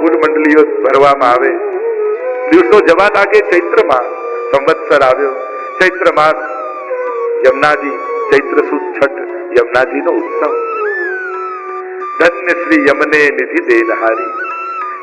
ફૂલ મંડળીઓ ભરવામાં આવે. દિવસો જવા લાગે. ચૈત્રમાં સંવત્સર આવ્યો. ચૈત્ર માસ, યમુનાજી, ચૈત્ર સુદ છઠ, યમુનાજીનો ઉત્સવ. ધન્ય શ્રી યમને નિધિ દેનહારી.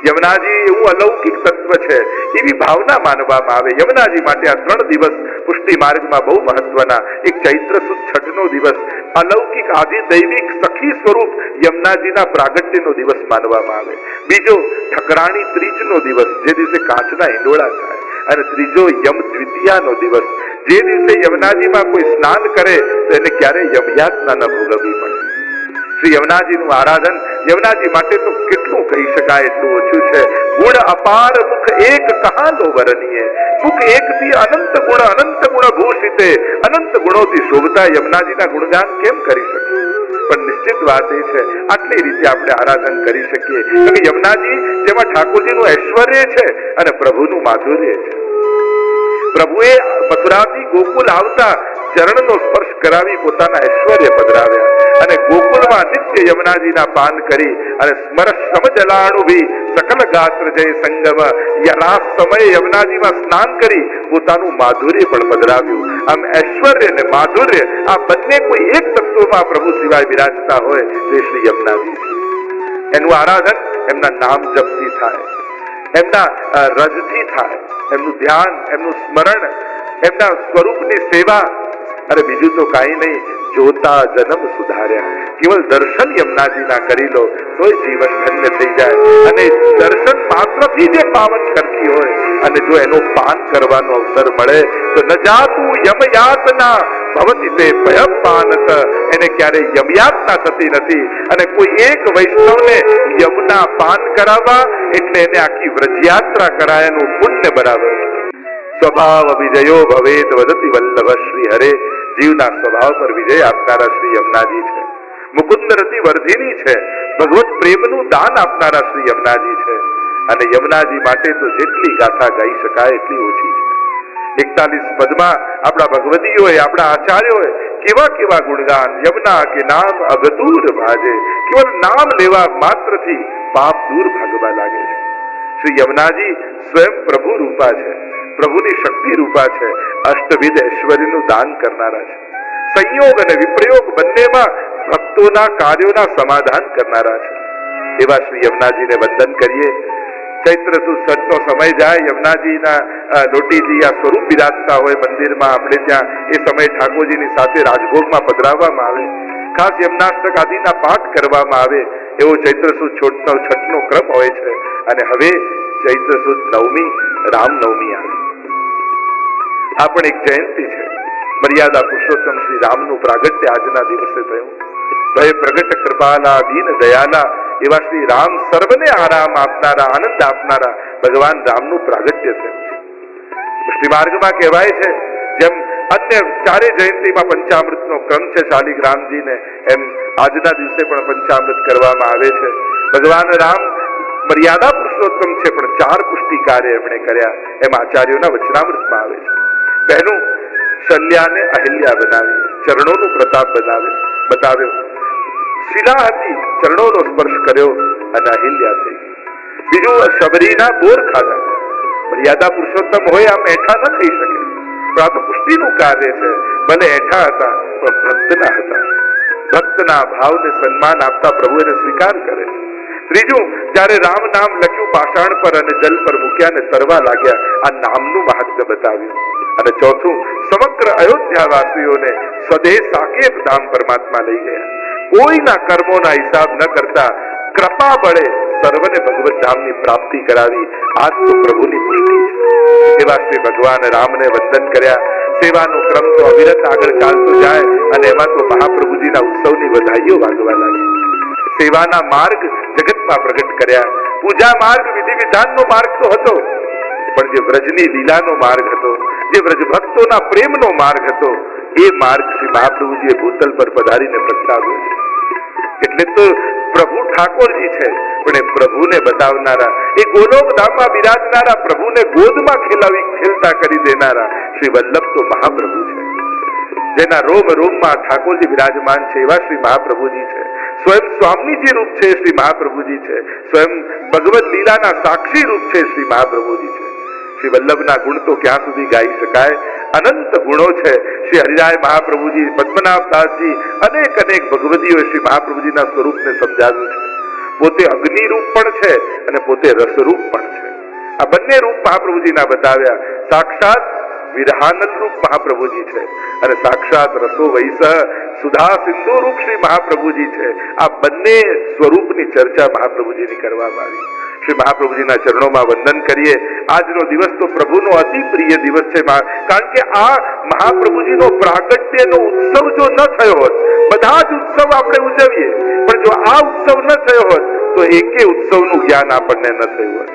યમુનાજી એવું અલૌકિક તત્વ છે એવી ભાવના માનવામાં આવે. યમુનાજી માટે આ 3 દિવસ પુષ્ટિ માર્ગમાં બહુ મહત્વના. એક ચૈત્ર સુદ છઠનો દિવસ અલૌકિક આદિ દૈવિક સખી સ્વરૂપ યમુનાજીના પ્રાગટ્યનો દિવસ માનવામાં આવે. બીજો ઠકરાણી ત્રીજનો દિવસ, જે દિવસે કાચના હિંડોળા થાય. અને ત્રીજો યમ દ્વિતીયાનો દિવસ, જે દિવસે યમુનાજીમાં કોઈ સ્નાન કરે તો એને ક્યારેય યમયાતના ન ભોગવવી પડે. શ્રી યમુનાજીનું આરાધન યમુનાજી માટે તો કેટલું કહી શકાય એટલું ઓછું છે. ગુણ અપાર મુખ એક કહાનો વર્ણીએ. મુખ એકથી અનંત ગુણ ભૂષિતે, અનંત ગુણોથી શોભતા યમુનાજીના ગુણગાન કેમ કરી શકીએ? પણ નિશ્ચિત વાત એ છે આટલી રીતે આપણે આરાધન કરી શકીએ કે યમુનાજી જેમાં ઠાકોરજીનું ઐશ્વર્ય છે અને પ્રભુનું માધુર્ય છે. પ્રભુએ મથુરાથી ગોકુલ આવતા ચરણનો સ્પર્શ કરાવી પોતાના ઐશ્વર્ય પધરાવ્યા અને ગોકુલમાં નિત્ય યમુનાજીના પાન કરી અને સ્મરશ્રમ જલાણુભી સકલ ગાત્ર જય સંગમ રાસ સમયે યમુનાજીમાં સ્નાન કરી પોતાનું માધુર્ય પણ પધરાવ્યું. આમ ઐશ્વર્ય અને માધુર્ય આ બંને કોઈ એક તત્વમાં પ્રભુ સિવાય બિરાજતા હોય તે શ્રી યમુનાજી છે. એનું આરાધન એમના નામ જપથી થાય, એમના રજથી થાય, એમનું ધ્યાન, એમનું સ્મરણ, એમના સ્વરૂપની સેવા. અને બીજું તો કાંઈ નહીં, જોતા જન્મ સુધાર્યા. કેવલ દર્શન યમુનાજીના કરી લો તોય જીવન ધન્ય થઈ જાય. અને દર્શન માત્રથી જે પાવન કરતી હોય અને જો એનો પાન કરવાનો અવસર મળે તો ન જાતું યમયાતના ભવતી તે ભયમ પાનત. એને ક્યારે યમયાતના થતી નથી. અને કોઈ એક વૈષ્ણવને યમુના પાન કરાવવા એટલે એને આખી વ્રજયાત્રા કરાયનું પુણ્ય બરાબર. સ્વભાવ વિજયો ભવેત વદતિ વલ્લભ શ્રી હરે. જીવના સ્વભાવ પર વિજય આપનારા શ્રી યમુનાજી છે. મુકુંદ રતિ વર્ધિની છે. ભગવત પ્રેમનું દાન આપનારા શ્રી યમુનાજી છે. અને યમુનાજી માટે તો જેટલી ગાથા ગાઈ શકાય એટલી ઓછી છે. 41 પદમાં આપણા ભગવતીઓએ, આપણા આચાર્યોએ કેવા કેવા ગુણગાન. યમુના કે નામ અગદૂર ભાજે. કેવલ નામ લેવા માત્રથી પાપ દૂર ભાગવા લાગે છે. શ્રી યમુનાજી સ્વયં પ્રભુ રૂપા છે, પ્રભુની શક્તિ રૂપા છે, અષ્ટવિધ ઐશ્વર્યનું દાન કરનારા છે. સંયોગ અને વિપ્રયોગ બંનેમાં ભક્તોના કાર્યોના સમાધાન કરનારા છે. એવા શ્રી યમુનાજીને વંદન કરીએ. ચૈત્ર સુદ છઠનો સમય જાય, યમુનાજીના લોટીજી આ સ્વરૂપ બિરાજતા હોય મંદિરમાં. આપણે ત્યાં એ સમય ઠાકોરજીની સાથે રાજભોગમાં પધરાવવામાં આવે. ખાસ યમુનાષ્ટક આદિના પાઠ કરવામાં આવે એવો ચૈત્ર સુદ છઠનો ક્રમ હોય છે. અને હવે ચૈત્ર સુદ નવમી, રામનવમી આવી. આ પણ એક જયંતિ છે. મર્યાદા પુરુષોત્તમ શ્રી રામનું પ્રાગટ્ય આજના દિવસે થયું. ભય પ્રગટ કૃપાલા દીન દયાલા એવા શ્રી રામ, સર્વને આરામ આપનારા, આનંદ આપનારા ભગવાન રામનું પ્રાગટ્ય થયું છે. પુષ્ટિ માર્ગમાં કહેવાય છે જેમ અન્ય ચારે જયંતિમાં પંચામૃતનો ક્રમ છે શાલિગ્રામજીને, એમ આજના દિવસે પણ પંચામૃત કરવામાં આવે છે. ભગવાન રામ મર્યાદા પુરુષોત્તમ છે પણ 4 પુષ્ટિ કાર્ય એમણે કર્યા એમ આચાર્યોના વચનામૃતમાં આવે છે. પહેલું, શલ્યાને અહિલ્યા બનાવી, ચરણોનું પ્રતાપ બતાવ્યો. શિલા હતી, ચરણોનો સ્પર્શ કર્યો અને અહિલ્યા થઈ. બીજું, શબરીના બોર ખાધા. મર્યાદા પુરુષોત્તમ હોય આમ એઠા ન થઈ શકે, પણ આ તો પુષ્ટિનું કાર્ય છે. ભલે એઠા હતા પણ ભક્તના હતા. ભક્તના ભાવને સન્માન આપતા પ્રભુ એને સ્વીકાર કરે છે. ત્રીજું, જયારે રામ નામ લખ્યું પાષાણ પર અને જલ પર મૂક્યા ને તરવા લાગ્યા, આ નામનું મહાત્મ્ય બતાવ્યું. અને ચોથું, સમગ્ર અયોધ્યાવાસીઓને સ્વદેશ સાકેત ધામ પરમાત્મા લઈ ગયા. કોઈના કર્મોના હિસાબ ન કરતા કૃપા બળે સર્વને ભગવત ધામની પ્રાપ્તિ કરાવી. આજ તો પ્રભુની પુષ્ટિ છે. એવા શ્રી ભગવાન રામને વંદન કર્યા. સેવાનો ક્રમ તો અવિરત આગળ ચાલતો જાય અને એમાં તો મહાપ્રભુજીના ઉત્સવની વધાઈઓ વાગવા લાગી. સેવાના માર્ગ જગતમાં પ્રગટ કર્યા. પૂજા માર્ગ, વિધિ વિધાનનો માર્ગ તો હતો, પણ જે વ્રજની લીલાનો માર્ગ હતો, જે વ્રજ ભક્તોના પ્રેમનો માર્ગ હતો, એ માર્ગ શ્રી મહાપ્રભુજીએ ભૂતલ પર પધારીને પ્રગટાવ્યો છે. એટલે તો પ્રભુ ઠાકોરજી છે, પણ એ પ્રભુને બતાવનારા, એ ગોલોક ધામમાં બિરાજનારા, પ્રભુને ગોદમાં ખેલતા કરી દેનારા શ્રી વલ્લભ તો મહાપ્રભુ છે. જેના રોમ રોમમાં ઠાકોરજી બિરાજમાન છે એવા શ્રી મહાપ્રભુજી છે. સ્વયં સ્વામીજી રૂપ છે શ્રી મહાપ્રભુજી છે, સ્વયં ભગવદ લીલાના સાક્ષી રૂપ છે શ્રી મહાપ્રભુજી છે. શ્રી વલ્લભના ગુણ તો ક્યાં સુધી ગાઈ શકાય? અનંત ગુણો છે. શ્રી હરિરાય મહાપ્રભુજી, પદ્મનાભદાસજી, અનેક અનેક ભગવદીઓ શ્રી મહાપ્રભુજીના સ્વરૂપને સમજાવ્યું છે. પોતે અગ્નિ રૂપ પણ છે અને પોતે રસરૂપ પણ છે. આ બંને રૂપ મહાપ્રભુજીના બતાવ્યા. સાક્ષાત વિરહાનલ રૂપ મહાપ્રભુજી છે અને સાક્ષાત રસો વૈસહ સુધા સિંધુ રૂપ શ્રી મહાપ્રભુજી છે. આ બંને સ્વરૂપની ચર્ચા મહાપ્રભુજીની કરવામાં આવી. શ્રી મહાપ્રભુજીના ચરણોમાં વંદન કરીએ. આજનો દિવસ તો પ્રભુનો અતિ પ્રિય દિવસ છે, કારણ કે આ મહાપ્રભુજીનો પ્રાગટ્યનો ઉત્સવ જો ન થયો હોત, બધા જ ઉત્સવ આપણે ઉજવીએ, પણ જો આ ઉત્સવ ન થયો હોત તો એકે ઉત્સવનું જ્ઞાન આપણને ન થયું હોત.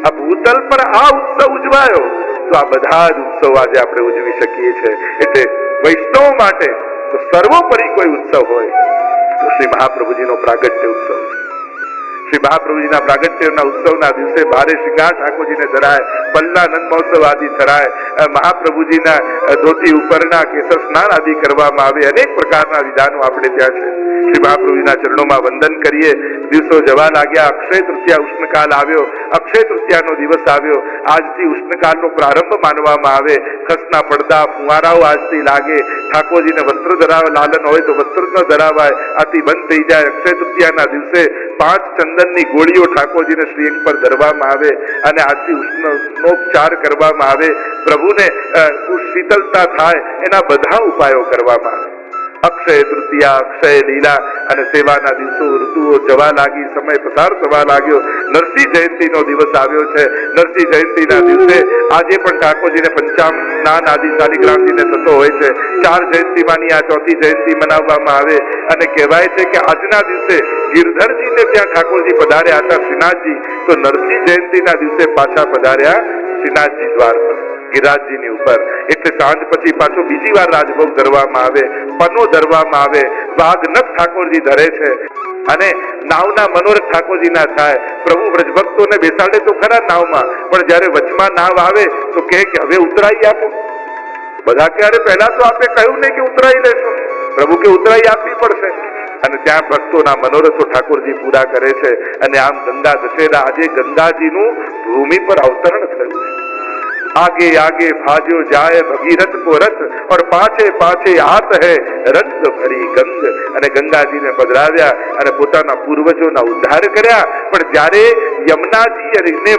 આ ભૂતલ પર આ ઉત્સવ ઉજવાયો તો આ બધા જ ઉત્સવ આજે આપણે ઉજવી શકીએ છીએ. એટલે વૈષ્ણવ માટે તો સર્વોપરી કોઈ ઉત્સવ હોય તો શ્રી મહાપ્રભુજીનો પ્રાગટ્ય ઉત્સવ છે. શ્રી મહાપ્રભુજીના પ્રાગટ્યના ઉત્સવના દિવસે ભારે શૃંગાર ઠાકોરજીને ધરાય, પલ્લા નંદ મહોત્સવ આદિ ધરાય, મહાપ્રભુજીના ધોતી ઉપરના કેસર સ્નાન આદિ કરવામાં આવે. અનેક પ્રકારના વિધાનો આપણે ત્યાં છે. શ્રી મહાપ્રભુજીના ચરણોમાં વંદન કરીએ. દિવસો જવા લાગ્યા. અક્ષય તૃતીયા ઉષ્ણકાલ આવ્યો. અક્ષય તૃતીયાનો દિવસ આવ્યો. આજથી ઉષ્ણકાલનો પ્રારંભ માનવામાં આવે. ખસના પડદા ફુવારાઓ આજથી લાગે. ઠાકોરજીને વસ્ત્ર ધરાવે, લાલન હોય તો વસ્ત્ર ન ધરાવાય, આથી બંધ થઈ જાય. અક્ષય તૃતીયાના દિવસે 5 ચંદનની ગોળીઓ ઠાકોરજીને શ્રીઅંગ પર ધરવામાં આવે અને આજથી ઉષ્ણોપચાર કરવામાં આવે. પ્રભુને શીતળતા થાય એના બધા ઉપાયો કરવામાં આવે. અક્ષય તૃતીયા, અક્ષય લીલા અને સેવાના દિવસો, ઋતુઓ જવા લાગી, સમય પસાર થવા લાગ્યો. નરસિંહ જયંતિનો દિવસ આવ્યો છે. નરસિંહ જયંતિના દિવસે આજે પણ ઠાકોરજીને પંચામ સ્નાન આદિ શાલિગ્રામજીને થતો હોય છે. 4 જયંતિમાંની આ 4થી જયંતિ મનાવવામાં આવે અને કહેવાય છે કે આજના દિવસે ગિરધરજીને ત્યાં ઠાકોરજી પધાર્યા હતા શ્રીનાથજી, તો નરસિંહ જયંતિના દિવસે પાછા પધાર્યા શ્રીનાથજી દ્વાર પર ગિરિરાજજીની ઉપર. એટલે સાંજ પછી પાછો બીજી વાર રાજભોગ ધરવામાં આવે, પનો ધરવામાં આવે. વાઘનખ ઠાકોરજી ધરે છે અને નાવના મનોરથ ઠાકોરજીના થાય. પ્રભુ વ્રજભક્તોને બેસાડે તો ખરા નાવમાં, પણ જયારે વચમાં નાવ આવે તો કહે કે હવે ઉતરાઈ આપો. બધા ક્યારે પહેલા તો આપે કહ્યું નહીં કે ઉતરાઈ લેશો. પ્રભુ કે ઉતરાઈ આપવી પડશે. અને ત્યાં ભક્તોના મનોરથો ઠાકોરજી પૂરા કરે છે. અને આમ ગંગા દશેરા, આજે ગંગાજીનું ભૂમિ પર અવતરણ થયું છે. आगे आगे भाजो जाए भगीरथ को रथ और पाछे पाछे आत है रंग भरी गंग. અને ગંગાજીને પધરાવ્યા અને પોતાના પૂર્વજોના ઉદ્ધાર કર્યા. પણ જ્યારે યમુનાજી જઈને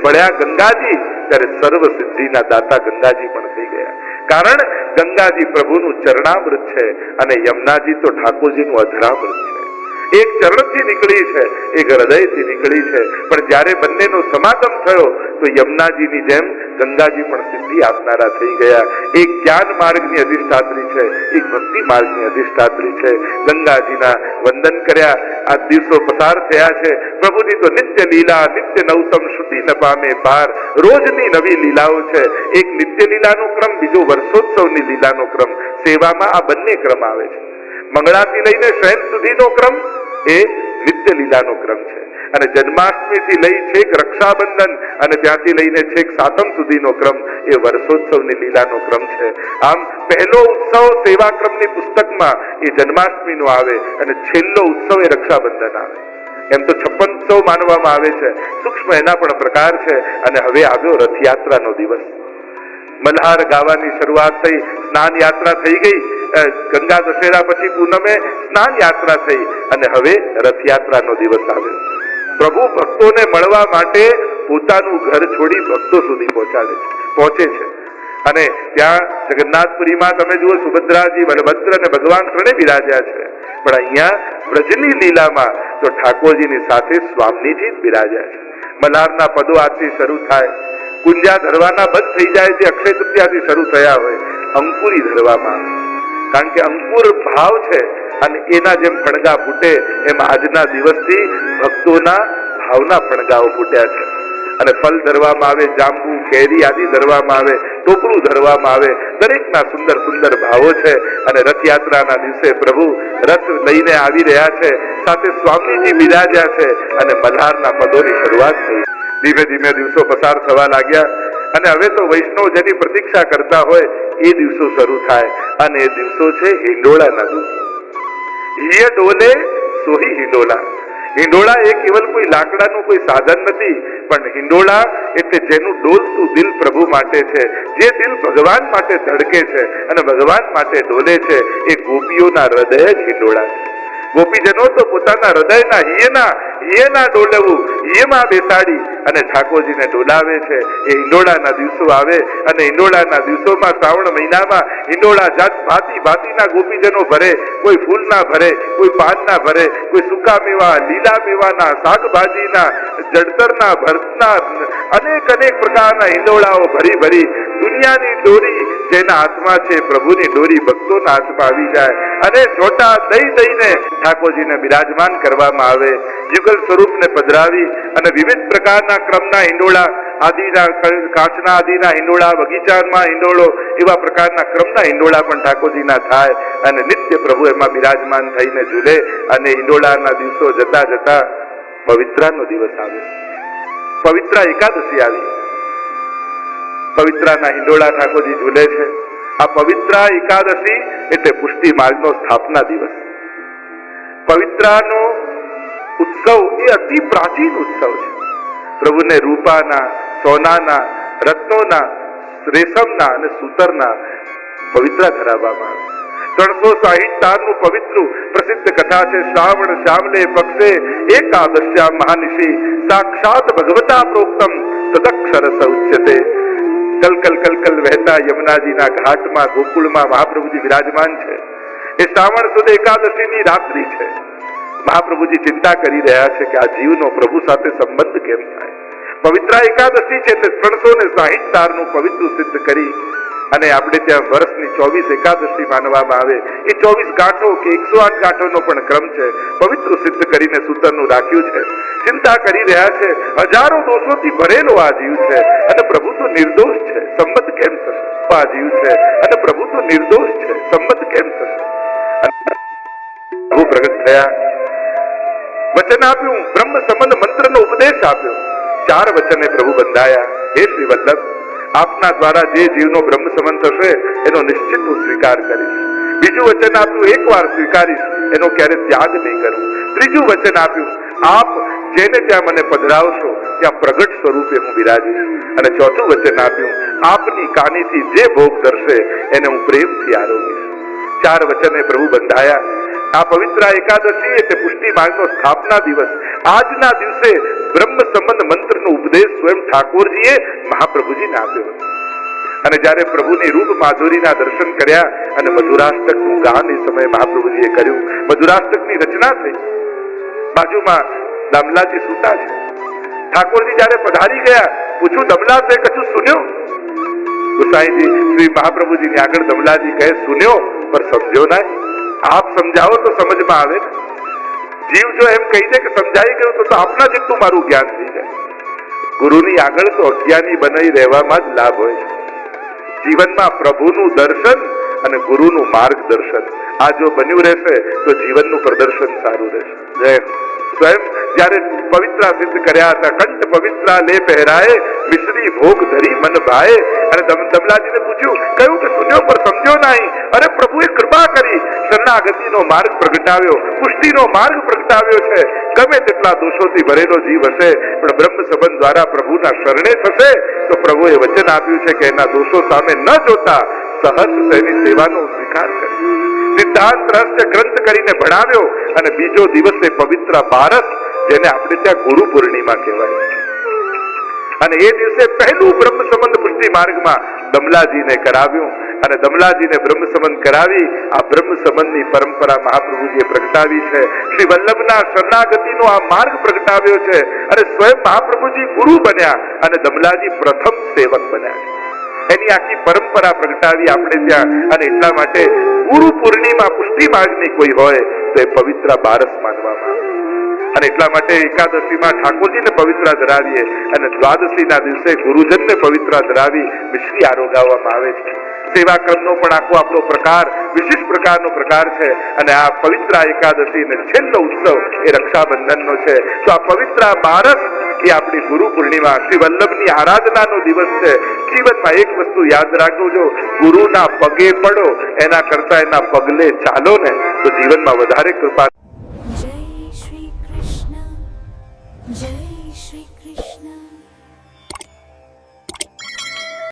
ભળ્યા ગંગાજી, ત્યારે સર્વ સિદ્ધિના દાતા ગંગાજી પણ થઈ ગયા. કારણ ગંગાજી પ્રભુનું ચરણામૃત છે અને યમુનાજી તો ઠાકોરજીનું અધરામૃત છે. એક ચરણથી નીકળી છે, એક હૃદયથી નીકળી છે. પણ જ્યારે બંનેનો સમાગમ થયો તો યમુનાજીની જેમ ગંગાજી પણ સિદ્ધિ આપનારા થઈ ગયા. એક જ્ઞાન માર્ગની અધિષ્ઠાત્રી છે, એક ભક્તિ માર્ગની અધિષ્ઠાત્રી છે. ગંગાજીના વંદન કર્યા. આ દિવસો પસાર થયા છે. પ્રભુની તો નિત્ય લીલા, નિત્ય નવતમ શ્રુતિ ન પામે પાર. રોજની નવી લીલાઓ છે. એક નિત્ય લીલાનો ક્રમ, બીજો વર્ષોત્સવની લીલાનો ક્રમ. સેવામાં આ બંને ક્રમ આવે છે. મંગળાથી લઈને શયન સુધીનો ક્રમ એ નિત્ય લીલાનો ક્રમ છે. અને જન્માષ્ટમીથી લઈ છેક રક્ષાબંધન અને ત્યાંથી લઈને છેક સાતમ સુધીનો ક્રમ એ વર્ષોત્સવની લીલાનો ક્રમ છે. આમ પહેલો ઉત્સવ સેવા ક્રમની પુસ્તકમાં એ જન્માષ્ટમીનો આવે અને છેલ્લો ઉત્સવ એ રક્ષાબંધન આવે. એમ તો 56 ઉત્સવ માનવામાં આવે છે. સૂક્ષ્મ એના પણ પ્રકાર છે. અને હવે આવ્યો રથયાત્રાનો દિવસ. મલ્હાર ગાવાની શરૂઆત થઈ, સ્નાન યાત્રા થઈ ગઈ. ગંગા દશેરા પછી પૂનમે સ્નાન યાત્રા થઈ અને હવે રથયાત્રાનો દિવસ આવ્યો. પ્રભુ ભક્તોને મળવા માટે પોતાનું ઘર છોડી ભક્તો સુધી પહોંચે છે. અને ત્યાં જગન્નાથપુરીમાં તમે જુઓ, સુભદ્રાજી, બલભદ્ર અને ભગવાન ત્રણે બિરાજ્યા છે. પણ અહીંયા વ્રજની લીલામાં તો ઠાકોરજીની સાથે સ્વામીજી બિરાજ્યા છે. મલ્હારના પદો આજથી શરૂ થાય. કુંજા ધરવાના બંધ થઈ જાય જે અક્ષય તૃતીયાથી શરૂ થયા હોય, અંકુરી ધરવામાં આવે. કારણ કે અંકુર ભાવ છે અને એના જેમ ફણગા ફૂટે એમ આજના દિવસથી ભક્તોના ભાવના ફણગાઓ ફૂટ્યા છે. અને ફલ ધરવામાં આવે, જાંબુ, કેરી આદિ ધરવામાં આવે, ટોપરું ધરવામાં આવે. દરેકના સુંદર સુંદર ભાવો છે. અને રથયાત્રાના દિવસે પ્રભુ રથ લઈને આવી રહ્યા છે, સાથે સ્વામીજી બિરાજ્યા છે અને મલ્હારના પદોની શરૂઆત થઈ. ધીમે ધીમે દિવસો પસાર થવા લાગ્યા અને હવે તો વૈષ્ણવ જેની પ્રતીક્ષા કરતા હોય એ દિવસો શરૂ થાય. અને એ દિવસો છે હિંડોળાના દિવસો. હિય ડોલે સોહી હિંડોળા. હિંડોળા એ કેવલ કોઈ લાકડાનું કોઈ સાધન નથી, પણ હિંડોળા એટલે જેનું ડોલતું દિલ પ્રભુ માટે છે, જે દિલ ભગવાન માટે ધડકે છે અને ભગવાન માટે ડોલે છે, એ ગોપીઓના હૃદય જ હિંડોળા છે. ગોપીજનો તો પોતાના હૃદયના હિયેના ડોલવું, હિયેમાં બેસાડી અને ઠાકોરજીને ડોલાવે છે. એ હિંડોળાના દિવસો આવે અને હિંડોળાના દિવસોમાં શ્રાવણ મહિનામાં હિંડોળા જાત ભાતીના ગોપીજનો ભરે. કોઈ ફૂલના ભરે, કોઈ પાનના ભરે, કોઈ સૂકા મેવા, લીલા મેવાના, શાકભાજીના, જળતરના, ભરતના, અનેક પ્રકારના હિંડોળાઓ ભરી દુનિયાની ડોરી જેના હાથમાં છે, પ્રભુની ડોરી ભક્તોના હાથમાં આવી જાય અને જોટા દઈને ઠાકોરજીને બિરાજમાન કરવામાં આવે. યુગલ સ્વરૂપને પધરાવી અને વિવિધ પ્રકારના ક્રમના હિંડોળા, આદિના કાચના આદિના હિંડોળા, બગીચામાં હિંડોળો, એવા પ્રકારના ક્રમના હિંડોળા પણ ઠાકોરજીના થાય અને નિત્ય પ્રભુ એમાં બિરાજમાન થઈને ઝૂલે. અને હિંડોળાના દિવસો જતા પવિત્રાનો દિવસ આવે. પવિત્રા એકાદશી આવી. પવિત્રાના હિંડોળા ઠાકોરજી ઝૂલે છે. આ પવિત્રા એકાદશી એટલે પુષ્ટિ માર્ગનો સ્થાપના દિવસ. પવિત્રાનો ઉત્સવ એ અતિ પ્રાચીન ઉત્સવ છે. પ્રભુને રૂપાના, સોનાના, રત્નોના, રેશમના અને સૂતરના પવિત્રા ધરાવવામાં આવે. 360 તારનું પવિત્ર પ્રસિદ્ધ કથા છે. શ્રાવણ શ્યામલે પક્ષે એકાદશ્યા મહાનિશી સાક્ષાત ભગવતા પ્રોક્તમ તદક્ષર ઉચ્યતે. કલકલ વહેતા યમુનાજીના ઘાટમાં ગોકુળમાં મહાપ્રભુજી વિરાજમાન છે. એ શ્રાવણ સુદ એકાદશીની રાત્રિ છે. મહાપ્રભુજી ચિંતા કરી રહ્યા છે કે આ જીવનો પ્રભુ સાથે સંબંધ કેમ થાય. પવિત્રા એકાદશી છે એટલે 360 તારનું પવિત્ર સિદ્ધ કરી અને આપણે ત્યાં વર્ષની 24 એકાદશી માનવામાં આવે. એ 24 ગાંઠો કે 108 ગાંઠોનો પણ ક્રમ છે. પવિત્ર સિદ્ધ કરીને સૂતરનું રાખ્યું છે. ચિંતા કરી રહ્યા છે, હજારો દોષોથી ભરેલો આ જીવ છે અને પ્રભુ તો નિર્દોષ છે, સંબંધ કેમ થશે. આ જીવ છે અને પ્રભુ તો નિર્દોષ છે, સંબંધ કેમ થશે. પ્રભુ પ્રગટ થયા, વચન આપ્યું, બ્રહ્મ સંબંધ મંત્રનો ઉપદેશ આપ્યો. 4 વચને પ્રભુ બંધાયા. હે શ્રી વલ્લભ, આપના દ્વારા જે જીવનો બ્રહ્મ સંબંધ થશે એનો નિશ્ચિત હું સ્વીકાર કરીશ. બીજું વચન આપ્યું, એકવાર સ્વીકારીશ, એનો ક્યારે ત્યાગ નહીં કરું. ત્રીજું વચન આપ્યું, આપ જેને ત્યાં મને પધરાવશો ત્યાં પ્રગટ સ્વરૂપે હું બિરાજીશ. અને ચોથું વચન આપ્યું, આપની કાનીથી જે ભોગ ધરશે એને હું પ્રેમથી આરોગીશ. 4 વચને પ્રભુ બંધાયા. આ પવિત્ર એકાદશી એટલે પુષ્ટિ માર્ગનો સ્થાપના દિવસ. આજના દિવસે બ્રહ્મ સંબંધ મંત્રનો ઉપદેશ સ્વયં ઠાકોરજીએ મહાપ્રભુજીને આપ્યો હતો. અને જ્યારે પ્રભુની રૂપ માધુરીના દર્શન કર્યા અને મધુરાષ્ટકનું ગાન એ સમયે મહાપ્રભુજીએ કર્યું. મધુરાષ્ટકની રચના થઈ. બાજુમાં દમલાજી સૂતા છે. ઠાકોરજી જ્યારે પધારી ગયા, પૂછું દમલા સે કછું સુન્યો? ગુસાઈજી શ્રી મહાપ્રભુજીની આગળ દમલાજી કહે, સુન્યો પર સમજ્યો ના. આપ સમજાવો તો સમજમાં આવે. જીવ જો એમ કહી દે કે સમજાઈ ગયું તો આપના જેટલું મારું જ્ઞાન થઈ જાય. ગુરુની આગળ તો અજ્ઞાની બનાવી રહેવામાં જ લાભ હોય છે. જીવનમાં પ્રભુનું દર્શન અને ગુરુનું માર્ગદર્શન આ જો બન્યું રહેશે તો જીવનનું પ્રદર્શન સારું રહેશે. જય સ્વયં જ્યારે પવિત્રા સિદ્ધ કર્યા હતા, કંઠ પવિત્રા લે પહેરાય, મિશ્રી ભોગ ધરી મન ભાય. અને દમલાજીને પૂછ્યું, કહ્યું કે સુન્યો પર સમજ્યો નહીં. અરે પ્રભુએ કૃપા કરી, શરણાગતિનો માર્ગ પ્રગટાવ્યો, પુષ્ટિનો માર્ગ પ્રગટાવ્યો છે. ગમે તેટલા દોષોથી ભરેલો જીવ હશે પણ બ્રહ્મ સંબંધ દ્વારા પ્રભુના શરણે થશે તો પ્રભુએ વચન આપ્યું છે કે એના દોષો સામે ન જોતા સહજ તેની સેવાનો સ્વીકાર કર્યો. સિદ્ધાંત રહસ્ય ગ્રંથ કરીને ભણાવ્યો. અને બીજો દિવસ એ પવિત્ર બારસ, જેને આપણે ત્યાં ગુરુ પૂર્ણિમા કહેવાય. અને એ દિવસે પહેલું બ્રહ્મ સંબંધ પુષ્ટિ માર્ગમાં દમલાજીને કરાવ્યું. અને દમલાજીને બ્રહ્મ સંબંધ કરાવી આ બ્રહ્મ સંબંધની પરંપરા મહાપ્રભુજીએ પ્રગટાવી છે. શ્રી વલ્લભના શરણાગતિનો આ માર્ગ પ્રગટાવ્યો છે. અને સ્વયં મહાપ્રભુજી ગુરુ બન્યા અને દમલાજી પ્રથમ સેવક બન્યા. એની આખી પરંપરા પ્રગટાવી આપણે ત્યાં. અને એટલા માટે ગુરુ પૂર્ણિમા પુષ્ટિ માર્ગની કોઈ હોય તો એ પવિત્ર બારસ માનવામાં આવે. અને એટલા માટે એકાદશીમાં ઠાકોરજીને પવિત્ર ધરાવીએ અને દ્વાદશીના દિવસે ગુરુજનને પવિત્ર ધરાવી મિશ્રી આરોગાવવામાં આવે છે. સેવા ક્રમનો પણ આખો આપણો પ્રકાર વિશિષ્ટ પ્રકારનો પ્રકાર છે. અને આ પવિત્ર એકાદશી ને છેલ્લો ઉત્સવ એ રક્ષાબંધનનો છે. તો આ પવિત્ર બારસ એ આપણી ગુરુ પૂર્ણિમા, શ્રી વલ્લભની આરાધનાનો દિવસ છે. જીવનમાં એક વસ્તુ યાદ રાખજો, ગુરુના પગે પડો એના કરતા એના પગલે ચાલો ને તો જીવનમાં વધારે કૃપા. Krishna